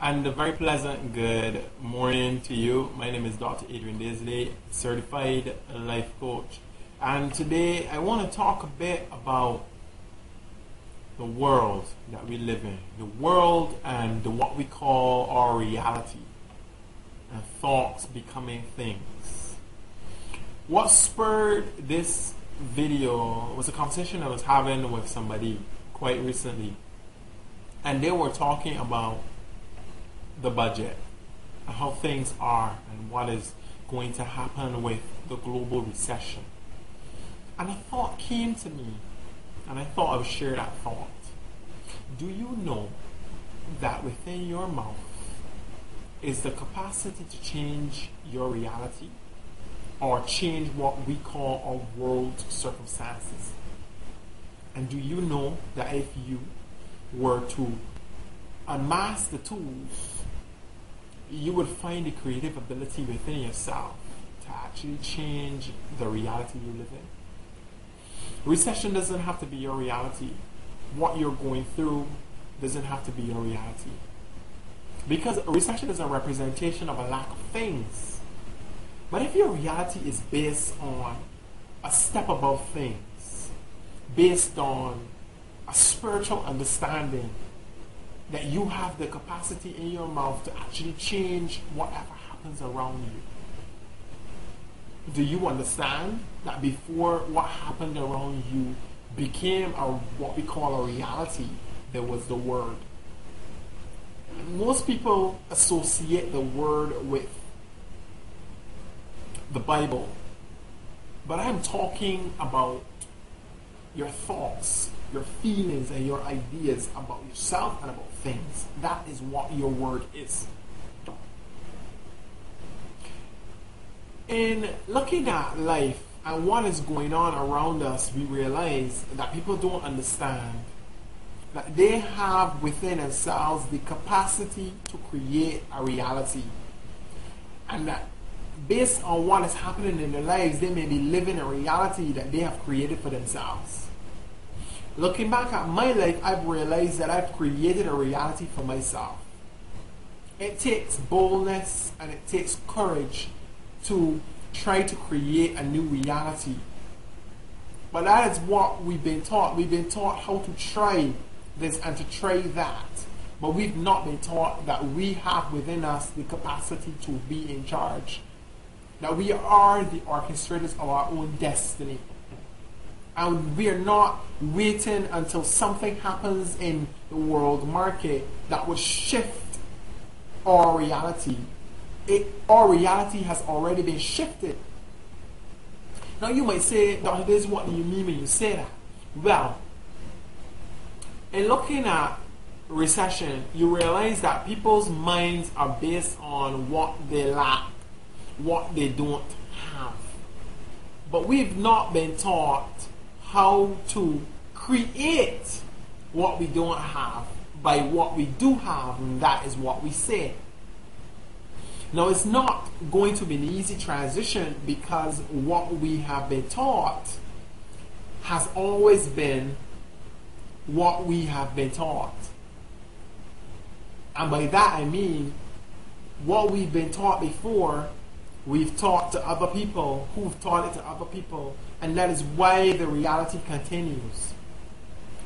And a very pleasant good morning to you. My name is Dr. Adrian Daisley, certified life coach. And today I want to talk a bit about the world that we live in. The world and what we call our reality. And thoughts becoming things. What spurred this video was a conversation I was having with somebody quite recently. And they were talking about the budget and how things are and what is going to happen with the global recession. And a thought came to me, and I thought I would share that thought. Do you know that within your mouth is the capacity to change your reality or change what we call our world circumstances? And do you know that if you were to unmask the tools, you would find the creative ability within yourself to actually change the reality you live in? Recession doesn't have to be your reality. What you're going through doesn't have to be your reality. Because a recession is a representation of a lack of things. But if your reality is based on a step above things, based on a spiritual understanding, that you have the capacity in your mouth to actually change whatever happens around you. Do you understand that before what happened around you became what we call a reality, there was the Word? Most people associate the Word with the Bible, but I'm talking about your thoughts, your feelings, and your ideas about yourself and about things. That is what your word is. In looking at life and what is going on around us, we realize that people don't understand that they have within themselves the capacity to create a reality, and that based on what is happening in their lives, they may be living a reality that they have created for themselves. Looking back at my life, I've realized that I've created a reality for myself. It takes boldness and it takes courage to try to create a new reality. But that is what we've been taught. We've been taught how to try this and to try that. But we've not been taught that we have within us the capacity to be in charge. That we are the orchestrators of our own destiny. And we are not waiting until something happens in the world market that will shift our reality. Our reality has already been shifted. Now you might say, Dr. This, what do you mean when you say that? Well, in looking at recession, you realize that people's minds are based on what they lack, what they don't have. But we've not been taught how to create what we don't have by what we do have, and that is what we say. Now, it's not going to be an easy transition because what we have been taught has always been what we have been taught. And by that I mean what we've been taught before, we've taught to other people who've taught it to other people, and that is why the reality continues.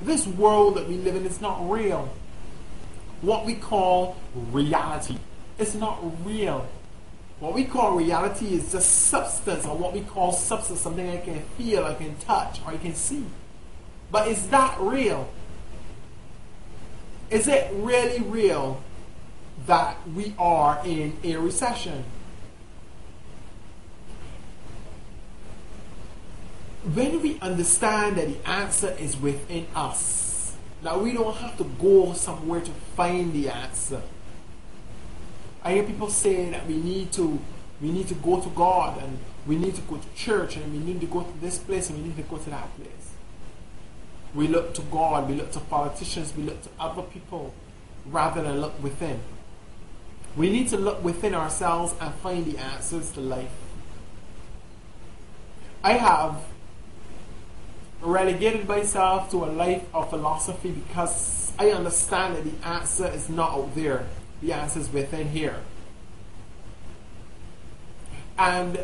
This world that we live in is not real. What we call reality is not real. What we call reality is just substance, or what we call substance, something I can feel, I can touch, or I can see. But is that real? Is it really real that we are in a recession? When we understand that the answer is within us, that we don't have to go somewhere to find the answer. I hear people say that we need to go to God, and we need to go to church, and we need to go to this place, and we need to go to that place. We look to God, we look to politicians, we look to other people rather than look within. We need to look within ourselves and find the answers to life. I have relegated myself to a life of philosophy because I understand that the answer is not out there. The answer is within here. And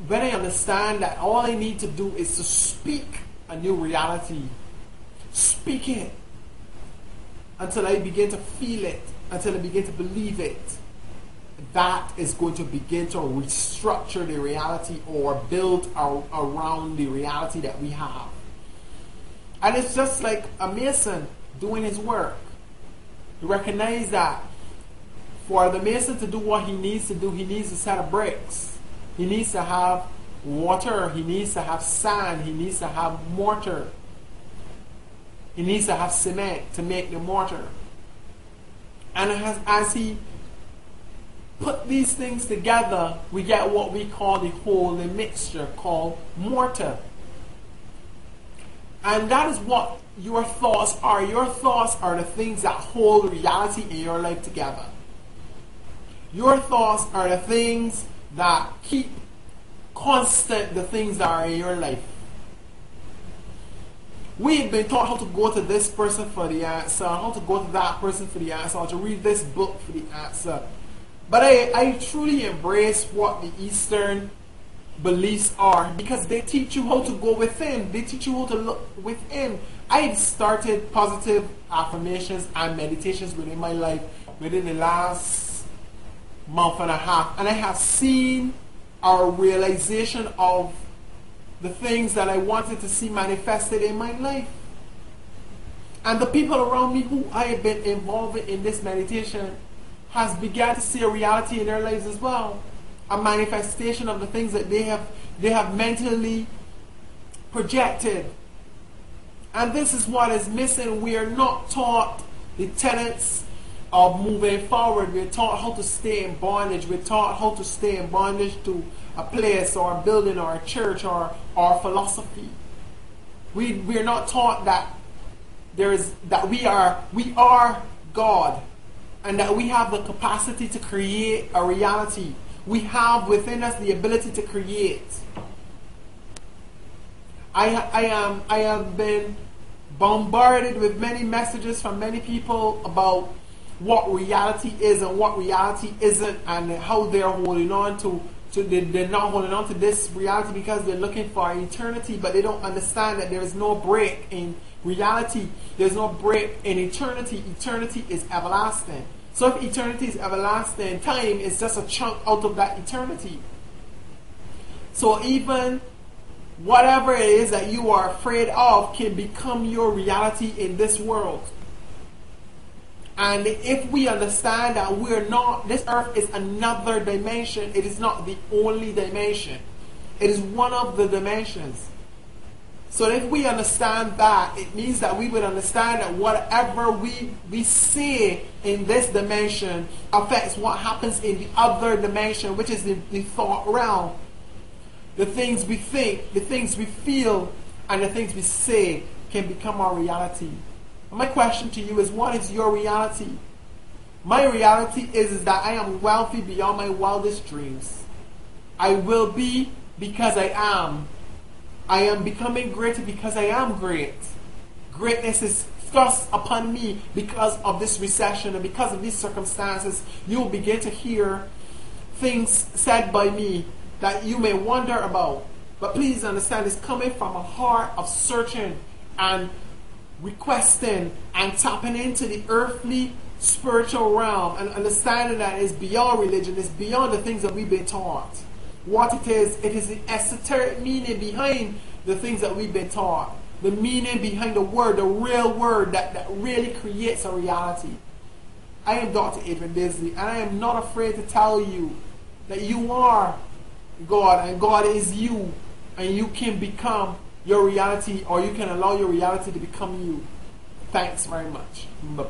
when I understand that all I need to do is to speak a new reality, speak it until I begin to feel it, until I begin to believe it, that is going to begin to restructure the reality or build around the reality that we have. And it's just like a mason doing his work. You recognize that for the mason to do what he needs to do, he needs a set of bricks. He needs to have water. He needs to have sand. He needs to have mortar. He needs to have cement to make the mortar. And as he put these things together, we get what we call the whole, the mixture called mortar. And that is what your thoughts are. Your thoughts are the things that hold reality in your life together. Your thoughts are the things that keep constant the things that are in your life. We've been taught how to go to this person for the answer, how to go to that person for the answer, or to read this book for the answer. But I truly embrace what the Eastern beliefs are, because they teach you how to go within. They teach you how to look within. I've started positive affirmations and meditations within my life within the last month and a half, and I have seen our realization of the things that I wanted to see manifested in my life. And the people around me who I have been involved in this meditation has begun to see a reality in their lives as well. A manifestation of the things that they have mentally projected. And this is what is missing. We are not taught the tenets of moving forward. We're taught how to stay in bondage. We're taught how to stay in bondage to a place or a building or a church or philosophy. We are not taught that we are God, and that we have the capacity to create a reality. We have within us the ability to create. I have been bombarded with many messages from many people about what reality is and what reality isn't, and how they're holding on to they're not holding on to this reality because they're looking for eternity, but they don't understand that there is no break in reality. There's no break in eternity. Eternity is everlasting. So if eternity is everlasting, time is just a chunk out of that eternity. So even whatever it is that you are afraid of can become your reality in this world. And if we understand that we're not, this earth is another dimension, it is not the only dimension. It is one of the dimensions. So if we understand that, it means that we would understand that whatever we see in this dimension affects what happens in the other dimension, which is the thought realm. The things we think, the things we feel, and the things we say can become our reality. My question to you is, what is your reality? My reality is that I am wealthy beyond my wildest dreams. I will be because I am. I am becoming greater because I am great. Greatness is thrust upon me because of this recession and because of these circumstances. You will begin to hear things said by me that you may wonder about. But please understand, it's coming from a heart of searching and requesting and tapping into the earthly spiritual realm, and understanding that it's beyond religion, it's beyond the things that we've been taught. What it is the esoteric meaning behind the things that we've been taught. The meaning behind the word, the real word that really creates a reality. I am Dr. Adrian Daisley, and I am not afraid to tell you that you are God and God is you, and you can become your reality, or you can allow your reality to become you. Thanks very much. Bye-bye.